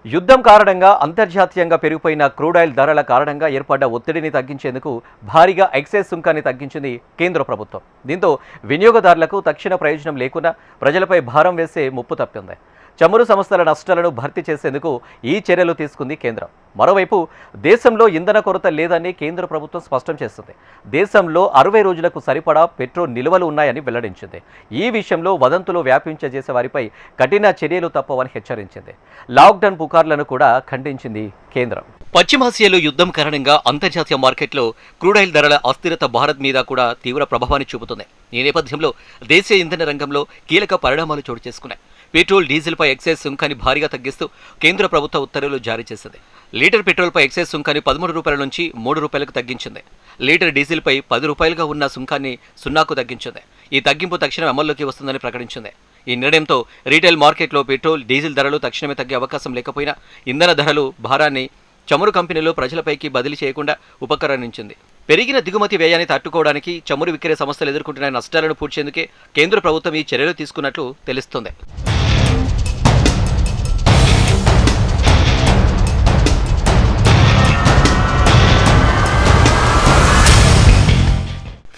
యుద్ధం కారణంగా అంతర్జాతీయంగా పెరిగిపోయిన క్రూడ్ ఆయిల్ ధరల కారణంగా ఏర్పడ్డ ఒత్తిడిని తగ్గించేందుకు భారీగా ఎక్సైజ్ సుంకాన్ని తగ్గించింది కేంద్ర ప్రభుత్వం. దీంతో వినియోగదారులకు తక్షణ ప్రయోజనం లేకుండా ప్రజలపై భారం వేసే ముప్పు తప్పింది. చమురు సంస్థల నష్టాలను భర్తీ చేసేందుకు ఈ చర్యలు తీసుకుంది కేంద్రం. మరోవైపు దేశంలో ఇంధన కొరత లేదని కేంద్ర ప్రభుత్వం స్పష్టం చేస్తుంది. దేశంలో 60 రోజులకు సరిపడా పెట్రోల్ నిల్వలు ఉన్నాయని వెల్లడించింది. ఈ విషయంలో వదంతులు వ్యాపించేసే వారిపై కఠిన చర్యలు తప్పవని హెచ్చరించింది. లాక్డౌన్ పుకార్లను కూడా ఖండించింది కేంద్రం. పశ్చిమాసియాలో యుద్ధం కారణంగా అంతర్జాతీయ మార్కెట్లో క్రూడాయిల్ ధరల అస్థిరత భారత్ మీద కూడా తీవ్ర ప్రభావాన్ని చూపుతుంది. ఈ నేపథ్యంలో దేశీయ ఇంధన రంగంలో కీలక పరిణామాలు చోటు చేసుకున్నాయి. పెట్రోల్, డీజిల్పై ఎక్సైజ్ సుంకాన్ని భారీగా తగ్గిస్తూ కేంద్ర ప్రభుత్వ ఉత్తర్వులు జారీ చేసింది. లీటర్ పెట్రోల్పై ఎక్సైజ్ సుంకాన్ని 13 రూపాయల నుంచి 3 రూపాయలకు తగ్గించింది. లీటర్ డీజిల్పై 10 రూపాయలుగా ఉన్న సుంకాన్ని 0కు తగ్గించింది. ఈ తగ్గింపు తక్షణం అమల్లోకి వస్తుందని ప్రకటించింది. ఈ నిర్ణయంతో రీటైల్ మార్కెట్లో పెట్రోల్, డీజిల్ ధరలు తక్షణమే తగ్గే అవకాశం లేకపోయినా ఇంధన ధరలు భారాన్ని చమురు కంపెనీలు ప్రజలపైకి బదిలీ చేయకుండా ఉపకరించింది. పెరిగిన దిగుమతి వ్యయాన్ని తట్టుకోవడానికి చమురు విక్రయ సంస్థలు ఎదుర్కొంటున్న నష్టాలను పూడ్చేందుకే కేంద్ర ప్రభుత్వం ఈ చర్యలు తీసుకున్నట్లు తెలుస్తోంది.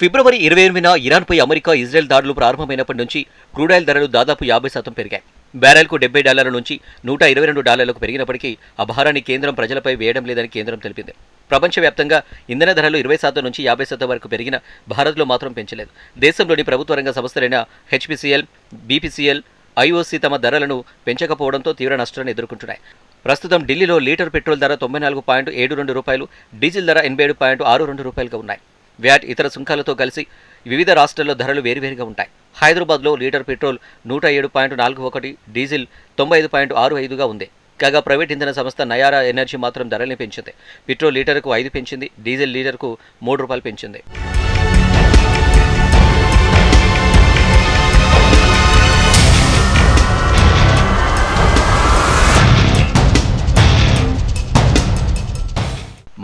ఫిబ్రవరి 28న ఇరాన్పై అమెరికా, ఇజ్రాయెల్ దాడులు ప్రారంభమైనప్పటి నుంచి క్రూడాయిల్ ధరలు దాదాపు 50% పెరిగాయి. బ్యారెల్కు $70 నుంచి $122లకు పెరిగినప్పటికీ ఆ భారాన్ని కేంద్రం ప్రజలపై వేయడం లేదని కేంద్రం తెలిపింది. ప్రపంచవ్యాప్తంగా ఇంధన ధరలు 20% నుంచి 50% వరకు పెరిగిన భారత్లో మాత్రం పెంచలేదు. దేశంలోని ప్రభుత్వ రంగ సంస్థలైన హెచ్పిసిఎల్, బీపీసీఎల్, ఐఓసీ తమ ధరలను పెంచకపోవడంతో తీవ్ర నష్టాన్ని ఎదుర్కొంటున్నాయి. ప్రస్తుతం ఢిల్లీలో లీటర్ పెట్రోల్ ధర 94.72 రూపాయలు, డీజిల్ ధర 87.62 రూపాయలుగా ఉన్నాయి. వ్యాట్, ఇతర సుంకాలతో కలిసి వివిధ రాష్ట్రాల్లో ధరలు వేరువేరుగా ఉంటాయి. హైదరాబాద్లో లీటర్ పెట్రోల్ 107.41, డీజిల్ 95.65గా ఉంది. కాగా ప్రైవేట్ ఇంధన సంస్థ నయారా ఎనర్జీ మాత్రం ధరల్ని పెంచింది. పెట్రోల్ లీటర్కు 5 పెంచింది, డీజిల్ లీటర్కు 3 రూపాయలు పెంచింది.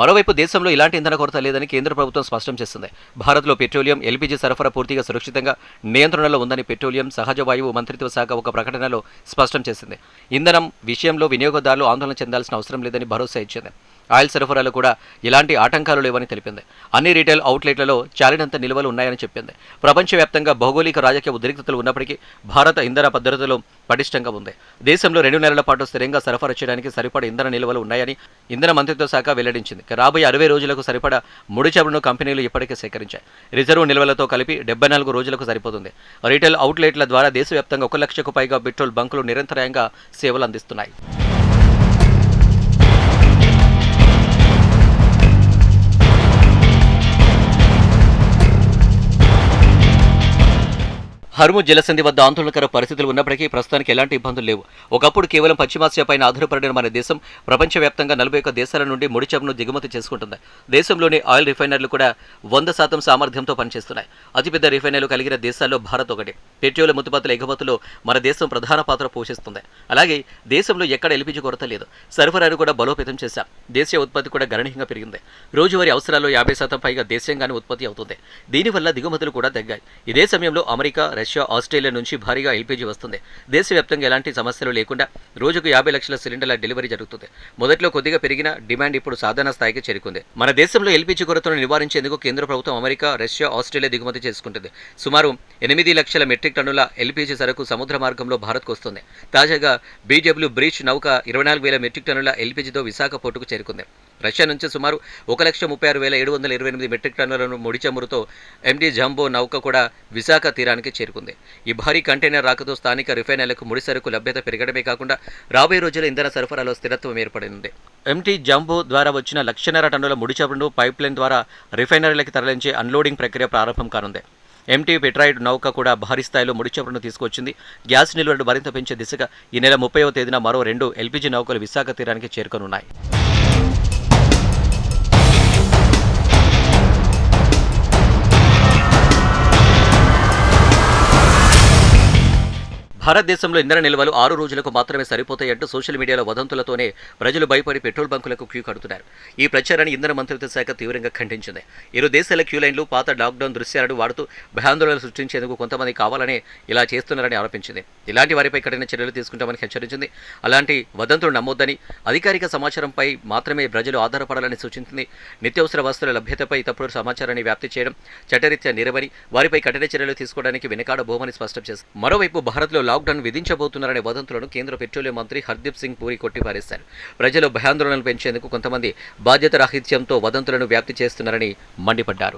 మరోవైపు దేశంలో ఇలాంటి ఇంధన కొరత లేదని కేంద్ర ప్రభుత్వం స్పష్టం చేస్తుంది. భారత్లో పెట్రోలియం, ఎల్పీజీ సరఫరా పూర్తిగా సురక్షితంగా నియంత్రణలో ఉందని పెట్రోలియం, సహజ వాయువు మంత్రిత్వ శాఖ ఒక ప్రకటనలో స్పష్టం చేసింది. ఇంధనం విషయంలో వినియోగదారులు ఆందోళన చెందాల్సిన అవసరం లేదని భరోసా ఇచ్చింది. ఆయిల్ సరఫరాలో కూడా ఎలాంటి ఆటంకాలు లేవని తెలిపింది. అన్ని రీటైల్ అవుట్లెట్లలో చాలినంత నిల్వలు ఉన్నాయని చెప్పింది. ప్రపంచవ్యాప్తంగా భౌగోళిక రాజకీయ ఉద్రిక్తతలు ఉన్నప్పటికీ భారత ఇంధన భద్రతలో పటిష్టంగా ఉంది. దేశంలో 2 నెలల పాటు స్థిరంగా సరఫరా చేయడానికి సరిపడా ఇంధన నిల్వలు ఉన్నాయని ఇంధన మంత్రిత్వ శాఖ వెల్లడించింది. రాబోయే 60 రోజులకు సరిపడా ముడి చమురును కంపెనీలు ఇప్పటికే సేకరించాయి. రిజర్వ్ నిల్వలతో కలిపి 74 రోజులకు సరిపోతుంది. రీటైల్ అవుట్లెట్ల ద్వారా దేశవ్యాప్తంగా 1 లక్షకు పైగా పెట్రోల్ బంకులు నిరంతరాయంగా సేవలు అందిస్తున్నాయి. హర్ముజ్ జలసంధి వద్ద ఆందోళనకర పరిస్థితులు ఉన్నప్పటికీ ప్రస్తుతానికి ఎలాంటి ఇబ్బందులు లేవు. ఒకప్పుడు కేవలం పశ్చిమాసియాపైన ఆధారపడిన మన దేశం ప్రపంచవ్యాప్తంగా 41 దేశాల నుండి ముడి చమురును దిగుమతి చేసుకుంటుంది. దేశంలోని ఆయిల్ రిఫైనర్లు కూడా 100% సామర్థ్యంతో పనిచేస్తున్నాయి. అతిపెద్ద రిఫైనర్లు కలిగిన దేశాల్లో భారత్ ఒకటి. పెట్రోల్ ఉత్పత్తుల ఎగుమతుల్లో మన దేశం ప్రధాన పాత్ర పోషిస్తుంది. అలాగే దేశంలో ఎక్కడ ఎల్పీజీ కొరత లేదు. సరఫరాను కూడా బలోపేతం చేశాం. దేశీయ ఉత్పత్తి కూడా గణనీయంగా పెరిగింది. రోజువారీ అవసరాల్లో 50% పైగా దేశీయంగానే ఉత్పత్తి అవుతుంది. దీనివల్ల దిగుమతులు కూడా తగ్గాయి. ఇదే సమయంలో అమెరికా, రష్యా, ఆస్ట్రేలియా నుంచి భారీగా ఎల్పీజీ వస్తుంది. దేశవ్యాప్తంగా ఎలాంటి సమస్యలు లేకుండా రోజుకు 50 లక్షల సిలిండర్ల డెలివరీ జరుగుతుంది. మొదట్లో కొద్దిగా పెరిగిన డిమాండ్ ఇప్పుడు సాధారణ స్థాయికి చేరుకుంది. మన దేశంలో ఎల్పీజీ కొరతను నివారించేందుకు కేంద్ర ప్రభుత్వం అమెరికా, రష్యా, ఆస్ట్రేలియా దిగుమతి చేసుకుంటుంది. సుమారు 8 లక్షల మెట్రిక్ టన్నుల ఎల్పీజీ సరకు సముద్ర మార్గంలో భారత్కు వస్తుంది. తాజాగా బీడబ్ల్యూ బ్రీచ్ నౌక 24,000 మెట్రిక్ టన్నుల ఎల్పీజీతో విశాఖ పోర్టుకు చేరుకుంది. రష్యా నుంచి సుమారు 1,36,728 మెట్రిక్ టన్నులను ముడి చమురుతో ఎంటీ జంబో నౌక కూడా విశాఖ తీరానికి చేరుకుంది. ఈ భారీ కంటైనర్ రాకతో స్థానిక రిఫైనర్లకు ముడి సరుకు లభ్యత పెరగడమే కాకుండా రాబోయే రోజుల ఇంధన సరఫరాలో స్థిరత్వం ఏర్పడింది. ఎంటీ జంబో ద్వారా వచ్చిన 1,50,000 టన్నుల ముడి చమురును పైప్లైన్ ద్వారా రిఫైనరీలకు తరలించే అన్లోడింగ్ ప్రక్రియ ప్రారంభం కానుంది. ఎంటీ పెట్రాయిడ్ నౌక కూడా భారీ స్థాయిలో ముడి చమురును తీసుకొచ్చింది. గ్యాస్ నిల్వలను మరింత పెంచే దిశగా ఈ నెల 30వ తేదీన మరో 2 ఎల్పీజీ నౌకలు విశాఖ తీరానికి చేరుకోనున్నాయి. భారతదేశంలో ఇంధన నిల్వలు 6 రోజులకు మాత్రమే సరిపోతాయంటూ సోషల్ మీడియాలో వదంతులతోనే ప్రజలు భయపడి పెట్రోల్ బంకులకు క్యూ కడుతున్నారు. ఈ ప్రచారాన్ని ఇంధన మంత్రిత్వ శాఖ తీవ్రంగా ఖండించింది. ఇరు దేశాల క్యూ లైన్లు పాత లాక్డౌన్ దృశ్యాలను వాడుతూ భయాందోళనలు సృష్టించేందుకు కొంతమంది కావాలనే ఇలా చేస్తున్నారని ఆరోపించింది. ఇలాంటి వారిపై కఠిన చర్యలు తీసుకుంటామని హెచ్చరించింది. అలాంటి వదంతులు నమ్మొద్దని, అధికారిక సమాచారంపై మాత్రమే ప్రజలు ఆధారపడాలని సూచించింది. నిత్యావసర వస్తువుల లభ్యతపై తప్పుడు సమాచారాన్ని వ్యాప్తి చేయడం చట్టరీత్యా నేరమని, వారిపై కఠిన చర్యలు తీసుకోవడానికి వెనకాడబోమని స్పష్టం చేసింది. మరోవైపు భారత్లో లాక్డౌన్ విధించబోతున్నారనే వదంతులను కేంద్ర పెట్రోలియం మంత్రి హర్దీప్ సింగ్ పూరి కొట్టిపారేశారు. ప్రజలు భయాందోళనలు పెంచేందుకు కొంతమంది బాధ్యత రాహిత్యంతో వదంతులను వ్యాప్తి చేస్తున్నారని మండిపడ్డారు.